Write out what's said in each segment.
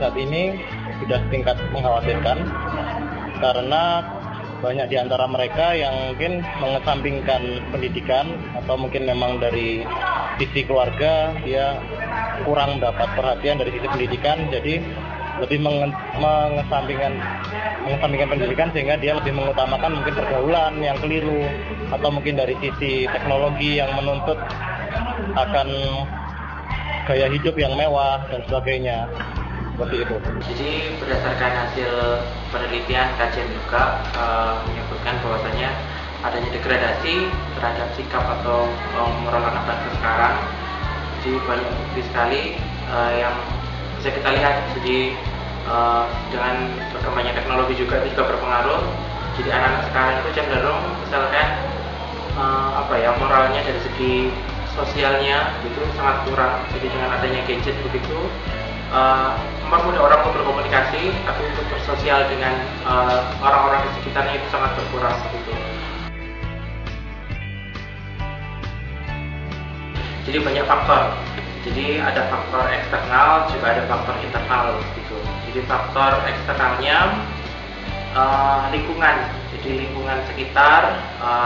saat ini sudah tingkat mengkhawatirkan karena banyak di antara mereka yang mungkin mengesampingkan pendidikan atau mungkin memang dari sisi keluarga dia kurang dapat perhatian dari sisi pendidikan, jadi lebih mengesampingkan pendidikan sehingga dia lebih mengutamakan mungkin pergaulan yang keliru atau mungkin dari sisi teknologi yang menuntut akan gaya hidup yang mewah dan sebagainya. Seperti itu. Jadi berdasarkan hasil penelitian kajian juga menyebutkan bahwasanya adanya degradasi terhadap sikap atau moral anak bangsa sekarang. Jadi banyak bukti sekali yang bisa kita lihat. Jadi dengan berkembangnya teknologi juga itu juga berpengaruh. Jadi anak-anak sekarang itu cenderung misalkan moralnya dari segi sosialnya itu sangat kurang. Jadi dengan adanya gadget begitu mempermudah orang untuk berkomunikasi, tapi untuk bersosial dengan orang-orang di sekitarnya itu sangat berkurang begitu. Jadi banyak faktor. Jadi ada faktor eksternal, juga ada faktor internal gitu. Jadi faktor eksternalnya lingkungan. Jadi lingkungan sekitar,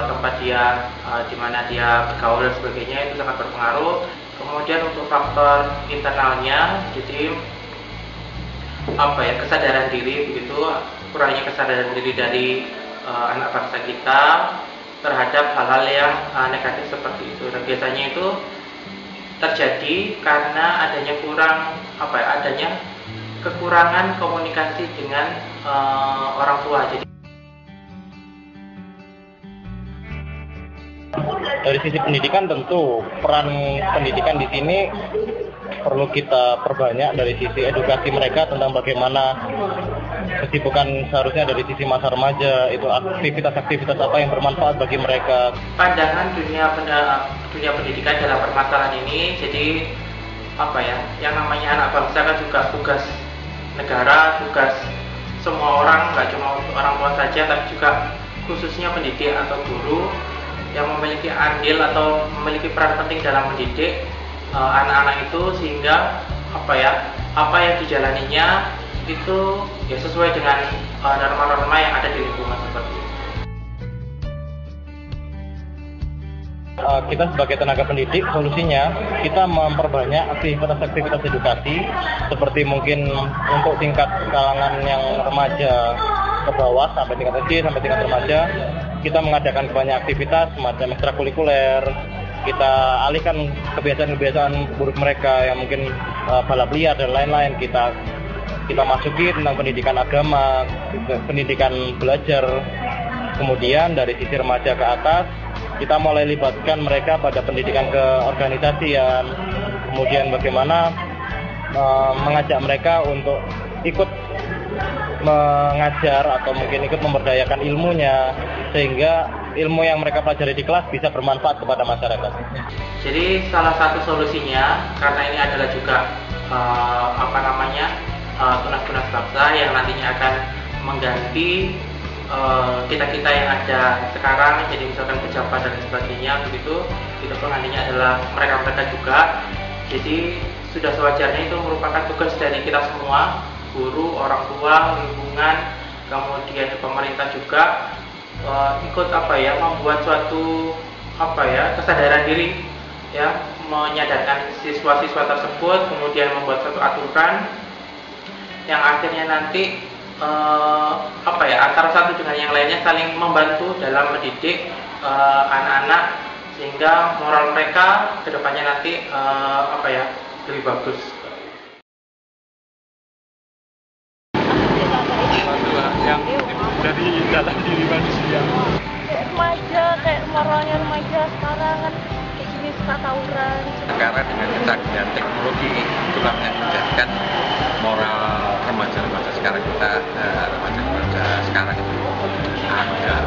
tempat dia di mana dia bergaul dan sebagainya itu sangat berpengaruh. Kemudian untuk faktor internalnya, jadi kesadaran diri begitu, kurangnya kesadaran diri dari anak bangsa kita terhadap hal-hal yang negatif seperti itu. Dan biasanya itu terjadi karena adanya adanya kekurangan komunikasi dengan orang tua. Jadi dari sisi pendidikan tentu peran pendidikan di sini perlu kita perbanyak dari sisi edukasi mereka tentang bagaimana kesibukan seharusnya dari sisi masa remaja, itu aktivitas-aktivitas apa yang bermanfaat bagi mereka. Pandangan dunia pendidikan dalam permasalahan ini, jadi yang namanya anak bangsa kan juga tugas negara, tugas semua orang, nggak cuma untuk orang tua saja, tapi juga khususnya pendidik atau guru yang memiliki andil atau memiliki peran penting dalam mendidik anak-anak itu, sehingga apa yang dijalaninya itu ya sesuai dengan norma-norma yang ada di lingkungan seperti itu. Kita sebagai tenaga pendidik, solusinya kita memperbanyak aktivitas-aktivitas edukasi seperti mungkin untuk tingkat kalangan yang remaja ke bawah sampai tingkat SD sampai tingkat remaja, kita mengadakan banyak aktivitas semacam ekstrakurikuler. Kita alihkan kebiasaan-kebiasaan buruk mereka yang mungkin balap liar dan lain-lain, kita masuki tentang pendidikan agama, pendidikan belajar. Kemudian dari sisi remaja ke atas, kita mulai libatkan mereka pada pendidikan keorganisasian. Kemudian bagaimana mengajak mereka untuk ikut mengajar atau mungkin ikut memberdayakan ilmunya, sehingga ilmu yang mereka pelajari di kelas bisa bermanfaat kepada masyarakat. Jadi salah satu solusinya, karena ini adalah juga tunas-tunas bangsa yang nantinya akan mengganti kita-kita yang ada sekarang, jadi misalkan pejabat dan sebagainya begitu, itu pun nantinya adalah mereka-mereka juga. Jadi sudah sewajarnya itu merupakan tugas dari kita semua, guru, orang tua, lingkungan, kemudian pemerintah juga ikut membuat suatu kesadaran diri, ya, menyadarkan siswa-siswa tersebut, kemudian membuat suatu aturan yang akhirnya nanti antara satu dengan yang lainnya saling membantu dalam mendidik anak-anak, sehingga moral mereka kedepannya nanti lebih bagus. Yang dari dalam diri manusia. Kayak remaja, kayak moralnya remaja sekarang kan kayak gini, suka tawuran. Karena dengan kecanggihan teknologi itulah yang menjadikan moral remaja-remaja sekarang kita, remaja-remaja sekarang itu agak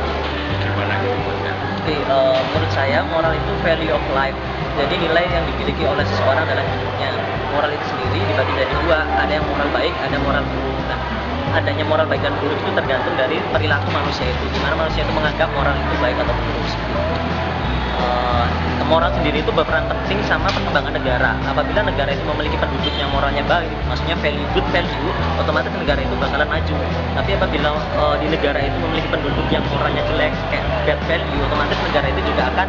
gimana gitu ya. Jadi, menurut saya moral itu value of life. Jadi nilai yang dimiliki oleh seseorang dalam hidupnya. Moral itu sendiri dibagi dari dua, ada yang moral baik, ada moral buruk. Nah, adanya moral baik dan buruk itu tergantung dari perilaku manusia itu, di mana manusia itu menganggap moral itu baik atau buruk. moral sendiri itu berperan penting sama perkembangan negara. Apabila negara itu memiliki penduduk yang moralnya baik, maksudnya good value, otomatis negara itu bakalan maju. Tapi apabila di negara itu memiliki penduduk yang moralnya jelek, kayak bad value, otomatis negara itu juga akan